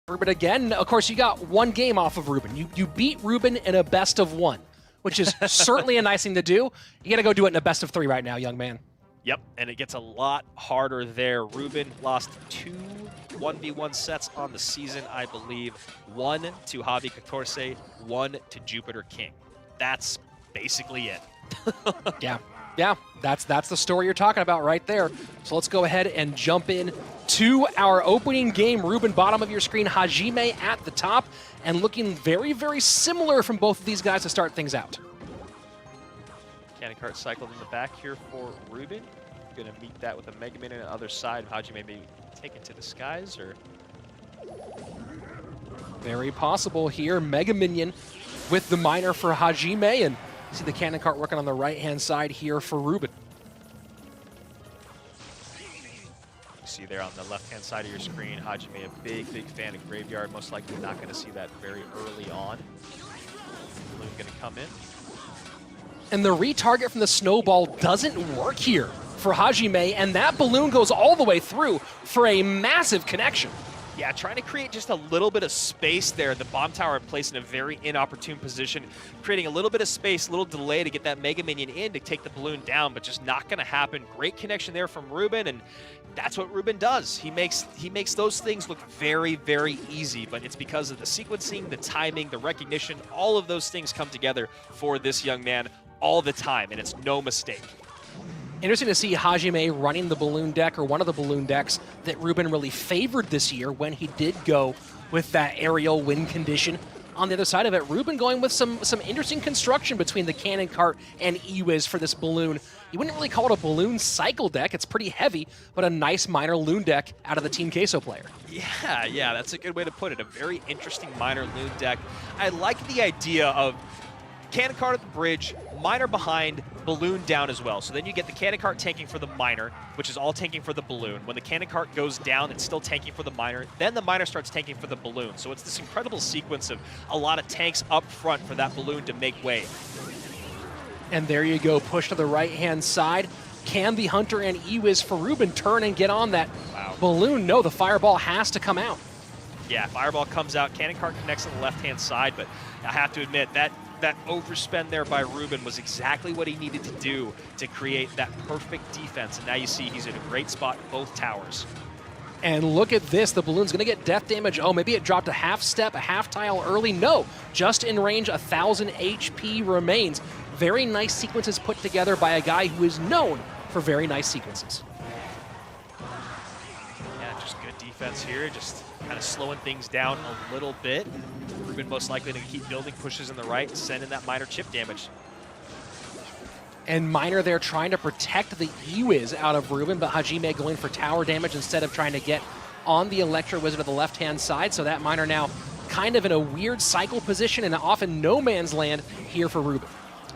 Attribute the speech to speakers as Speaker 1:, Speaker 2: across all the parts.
Speaker 1: Ruben again. Of course, you got one game off of Ruben. You beat Ruben in a best of one, which is certainly a nice thing to do. You got to go do it in a best of three right now, young man.
Speaker 2: Yep, and it gets a lot harder there. Ruben lost 2 1v1 sets on the season, I believe. 1 to Javi Catorce, 1 to Jupiter King. That's basically it.
Speaker 1: Yeah, that's the story you're talking about right there. So let's go ahead and jump in to our opening game. Ruben, bottom of your screen, Hajime at the top, and looking very, very similar from both of these guys to start things out.
Speaker 2: Cannon cart cycled in the back here for Ruben. Going to meet that with a Mega Man on the other side. Hajime maybe take it to the skies, or...
Speaker 1: Very possible here. Mega Minion with the miner for Hajime, and see the cannon cart working on the right-hand side here for Ruben.
Speaker 2: You see there on the left-hand side of your screen, Hajime, a big, big fan of Graveyard. Most likely not going to see that very early on. Balloon going to come in.
Speaker 1: And the retarget from the snowball doesn't work here for Hajime, and that balloon goes all the way through for a massive connection.
Speaker 2: Yeah, trying to create just a little bit of space there. The bomb tower placed in a very inopportune position, creating a little bit of space, a little delay to get that Mega Minion in to take the balloon down, but just not going to happen. Great connection there from Ruben, and that's what Ruben does. He makes those things look very, very easy, but it's because of the sequencing, the timing, the recognition, all of those things come together for this young man all the time, and it's no mistake.
Speaker 1: Interesting to see Hajime running the balloon deck, or one of the balloon decks that Ruben really favored this year when he did go with that aerial win condition. On the other side of it, Ruben going with some interesting construction between the cannon cart and Ewiz for this balloon. You wouldn't really call it a balloon cycle deck. It's pretty heavy, but a nice minor loon deck out of the Team Queso player.
Speaker 2: Yeah, that's a good way to put it. A very interesting minor loon deck. I like the idea of cannon cart at the bridge, miner behind, balloon down as well. So then you get the cannon cart tanking for the miner, which is all tanking for the balloon. When the cannon cart goes down, it's still tanking for the miner. Then the miner starts tanking for the balloon. So it's this incredible sequence of a lot of tanks up front for that balloon to make way.
Speaker 1: And there you go, push to the right-hand side. Can the Hunter and Ewiz for Ruben turn and get on that balloon? No, the fireball has to come out.
Speaker 2: Yeah, fireball comes out, cannon cart connects on the left-hand side, but I have to admit that overspend there by Ruben was exactly what he needed to do to create that perfect defense. And now you see he's in a great spot in both towers.
Speaker 1: And look at this, the balloon's gonna get death damage. Oh, maybe it dropped a half step, a half tile early. No, just in range, 1,000 HP remains. Very nice sequences put together by a guy who is known for very nice sequences.
Speaker 2: Yeah, just good defense here, just kind of slowing things down a little bit. Ruben most likely to keep building, pushes in the right, send in that minor chip damage.
Speaker 1: And Miner there trying to protect the Ewiz out of Ruben, but Hajime going for tower damage instead of trying to get on the Electro Wizard of the left-hand side. So that Miner now kind of in a weird cycle position and often no man's land here for Ruben.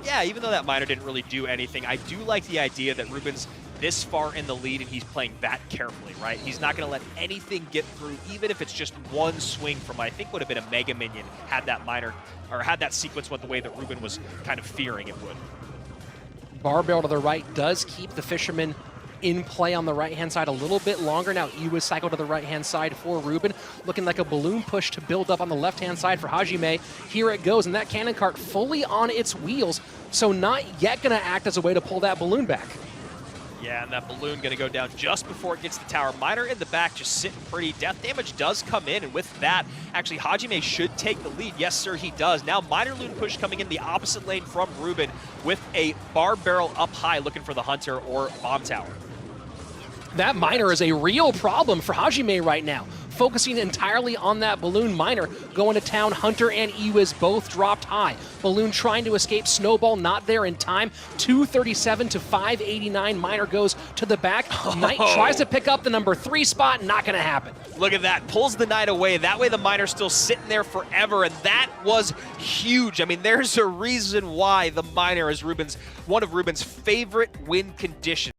Speaker 2: Yeah, even though that miner didn't really do anything, I do like the idea that Ruben's this far in the lead and he's playing that carefully, right? He's not going to let anything get through, even if it's just one swing from, I think would have been a Mega Minion had that miner, or had that sequence went the way that Ruben was kind of fearing it would.
Speaker 1: Barbell to the right does keep the Fisherman in play on the right-hand side a little bit longer. Now Ewiz cycle to the right-hand side for Ruben, looking like a balloon push to build up on the left-hand side for Hajime. Here it goes, and that cannon cart fully on its wheels, so not yet going to act as a way to pull that balloon back.
Speaker 2: Yeah, and that balloon going to go down just before it gets the tower. Miner in the back just sitting pretty. Death damage does come in, and with that, actually Hajime should take the lead. Yes, sir, he does. Now Miner loon push coming in the opposite lane from Ruben with a bar barrel up high looking for the Hunter or bomb tower.
Speaker 1: That miner is a real problem for Hajime right now. Focusing entirely on that balloon. Miner going to town. Hunter and Ewiz both dropped high. Balloon trying to escape. Snowball not there in time. 237 to 589. Miner goes to the back. Knight tries to pick up the number 3 spot. Not going to happen.
Speaker 2: Look at that. Pulls the Knight away. That way the Miner's still sitting there forever, and that was huge. I mean, there's a reason why the Miner is one of Ruben's favorite win conditions.